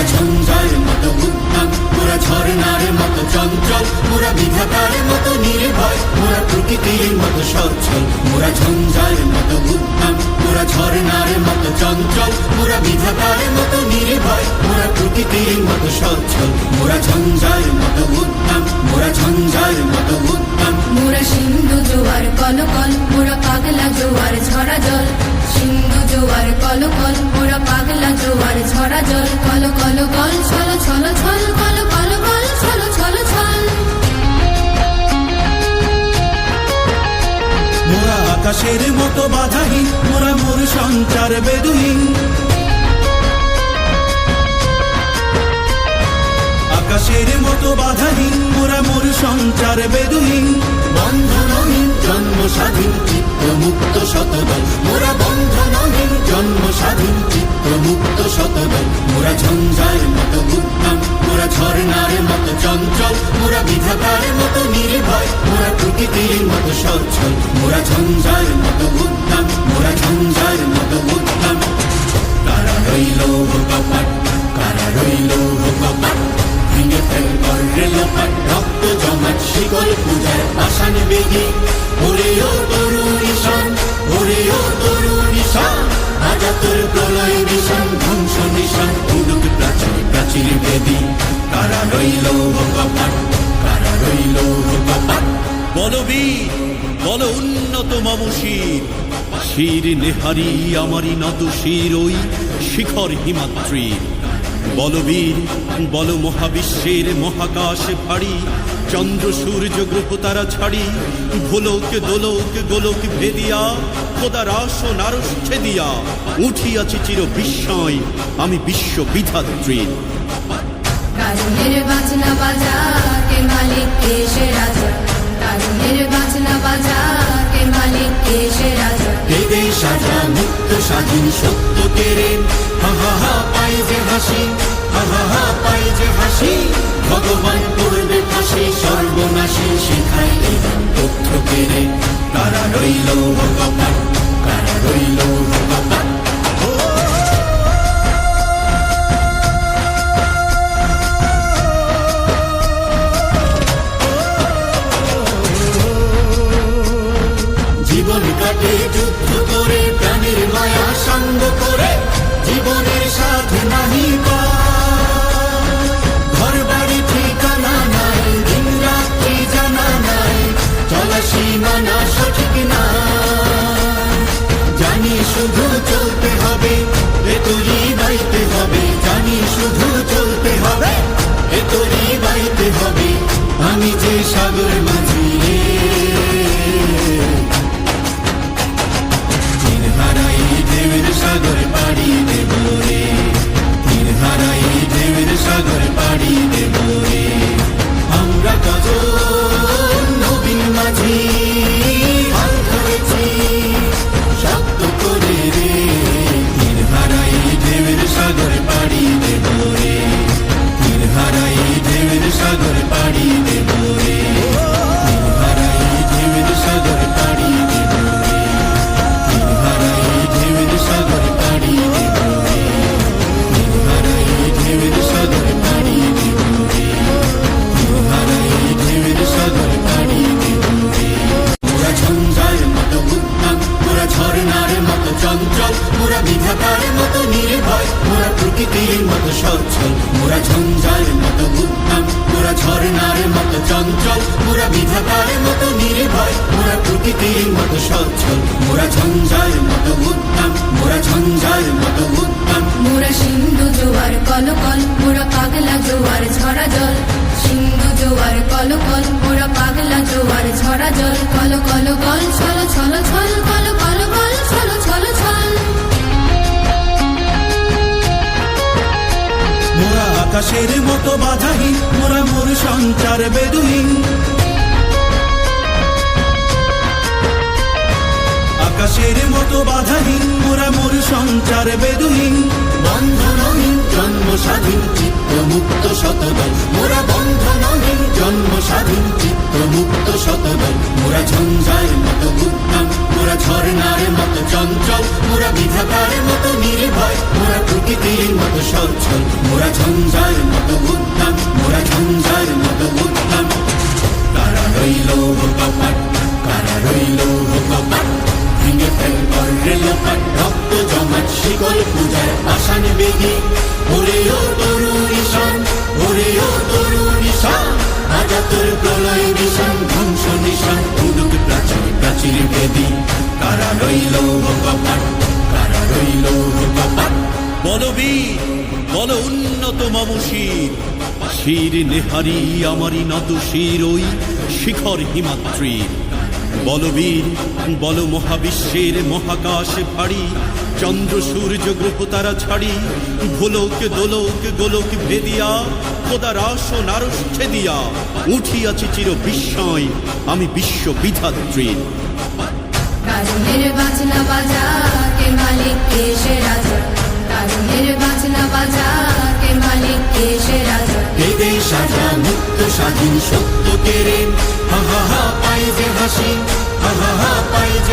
মোরা ঝঞ্ঝার মতো উদ্দাম, মোরা ঝর্ণার মতো চঞ্চল, মোরা বিধাতার মতো নির্ভয়, মোরা প্রকৃতির মতো সচ্ছল। মোরা ঝঞ্ঝার মতো উদ্দাম, মোরা ঝর্ণার মতো চঞ্চল, মোরা বিধাতার মতো নির্ভয়, মোরা প্রকৃতির মতো সচ্ছল। মোরা ঝঞ্ঝার মতো উদ্দাম, মোরা ঝঞ্ঝার মতো উদ্দাম। মোরা সিন্ধু জোয়ার কলকল, মোরা পাগলা জোয়ার ঝরা জল। সিন্ধু জোয়ার কলকল, মোরা পাগলা জোয়ার ঝরা জল। কল কল কল ছল ছল ছল, কল কল কল ছল ছল ছল। মোরা আকাশের মতো বাধাহীন, মোরা মোর সঞ্চার বেদুহীন। আকাশের মতো বাধাহীন, মোরা মোর সঞ্চার বেদুহীন। বন্ধনহীন জন্ম স্বাধীন চিত্ত মুক্ত শতদল, মোরা বন্ধনহীন জন্ম স্বাধীন চিত্ত মুক্ত শতদল। মোরা ঝঞ্ঝার মতো উদ্দাম, মোরা ঝর্ণার মতো চঞ্চল, মোরা বিধাতার মতো নির্ভয়, মোরা প্রকৃতির মতো সচ্ছল। মোরা ঝঞ্ঝার মতো উদ্দাম, মোরা ঝঞ্ঝার মতো উদ্দাম। কারা রইল কপাট, কারা রইল কপাট, ভেঙে ফেল করে লোপাট, রক্ত জমাট শিকল পূজার পাষাণ বেদি। ওরে ও তরুণ ঈশান, ওরে ও তরুণ ঈশান, আজা তোর প্রলয় নিশান, ধ্বংস নিশান উড়ুক প্রাচীর প্রাচীর বেদি। কারা রইল কপাট, কারা রইল কপাট। বলবীর বল উন্নত মম শির, শির নেহারি আমারি নত শির ওই শিখর হিমাদ্রির। বলবীর বল মহাবিশ্বের মহাকাশ ভারী, চন্দ্র সূর্য গ্রহ তারা ছাড়ি, ভোলক দোলক গোলক ভেদিয়া, খোদার আসন আরশ ছেদিয়া, উঠিয়াছি চির বিস্ময় আমি বিশ্ব বিধাত্রীর। কারণের বাজনা বাজা, কে মালিক কে সে রাজা। কারণের বাজনা বাজা, কে মালিক কে সে রাজা। বেদে সাজা মুক্ত স্বাধীন সত্য কেড়ে, হা হা হা পাই যে হাসি, হা হা হা পাই যে হাসি। ভগবান করবে ফাঁসি সর্বনাশী, শেখাই এই তথ্য কেড়ে। কারা রইল কপাট, কারা রইল কপাট। জীবন কাটে যুদ্ধ করে, প্রাণের মায়া সঙ্গ করে, জীবনের সাথে নাহি ঘর বাড়ি ঠিকানা নাই, দিন রাত্রি জানা নাই, চলা সীমানা সঠিক না। জানি শুধু চলতে হবে, এ তোরই বাইতে হবে, জানি শুধু চলতে হবে, এ তোরই বাইতে হবে। আমি যে সাগর মাঝি রে, ঢেউয়ের সাগর পাড়ি দেব রে, তীর হারাই ঢেউয়ের সাগর পাড়ি দেব রে। আমরা কজন নবীন মাঝি হাল ধরেছি শক্ত করে রে, তীর হারাই ঢেউয়ের সাগর পাড়ি দেব রে, তীর হারাই ঢেউয়ের সাগর পাড়ি দেব রে, তীর হারাই ঢেউয়ের সাগর পাড়ি দেব রে, তীর হারাই ঢেউয়ের সাগর পাড়ি দেব রে, তীর হারাই ঢেউয়ের সাগর পাড়ি দেব রে, তীর হারাই ঢেউয়ের সাগর পাড়ি দেব রে। মোরা ঝঞ্ঝার মতো উদ্দাম, মোরা ঝর্ণার মতো চঞ্চল, মোরা বিধাতার মতো নির্ভয়, মোরা প্রকৃতির মতো সচ্ছল। মোরা ঝঞ্ঝার মতো উদ্দাম, মোরা ঝর্ণার মতো চঞ্চল, মোরা বিধাতার মতো নির্ভয়, মোরা প্রকৃতির মতো সচ্ছল। মোরা ঝঞ্ঝার মতো উদ্দাম, মোরা ঝঞ্ঝার মতো উদ্দাম। মোরা সিন্ধু জোয়ার কলকল, মোরা পাগলা জোয়ার ঝরা জল। সিন্ধু জোয়ার কলকল, মোরা পাগলা জোয়ার ঝরা জল। কল কল কল ছল ছল ছল, কল কল কল ছল ছল ছল। মোরা আকাশের মতো বাধাহীন, মোরা মোর সঞ্চার বেদুহীন। আকাশের মতো বাধাহীন, মোরা মোর সঞ্চার বেদুহীন। বন্ধনহীন জন্ম স্বাধীন চিত্ত মুক্ত শতদল, মোরা বন্ধনহীন জন্ম স্বাধীন চিত্ত মুক্ত শতদল। মোরা ঝঞ্ঝার মতো উদ্দাম, মোরা ঝর্ণার মতো চঞ্চল, মোরা বিধাতার মতো নির্ভয়, মোরা প্রকৃতির মতো সচ্ছল। মোরা বলবীর বল উন্নত মমশির শির নেহারি আমারি নত শির ওই শিখর হিমাদ্রির বলবীর বল মহাবিশ্বের মহাকাশ ভারী চন্দ্র সূর্য গ্রহ তারা ছাড়ি ভোলক দোলক গোলক ভেদিয়া খোদার আসন আরশ ছেদিয়া উঠিয়াছি চির বিস্ময় আমি বিশ্ব বিধাত্রীর কাজলের বাজনা বাজা কে মালিক কে সে রাজা কাজলের বাজনা বাজা কে মালিক কে সে রাজা বেদে সাজা মুক্ত স্বাধীন সত্য কেড়ে হা হা হা পাই যে হাসি হা হা হা পাই যে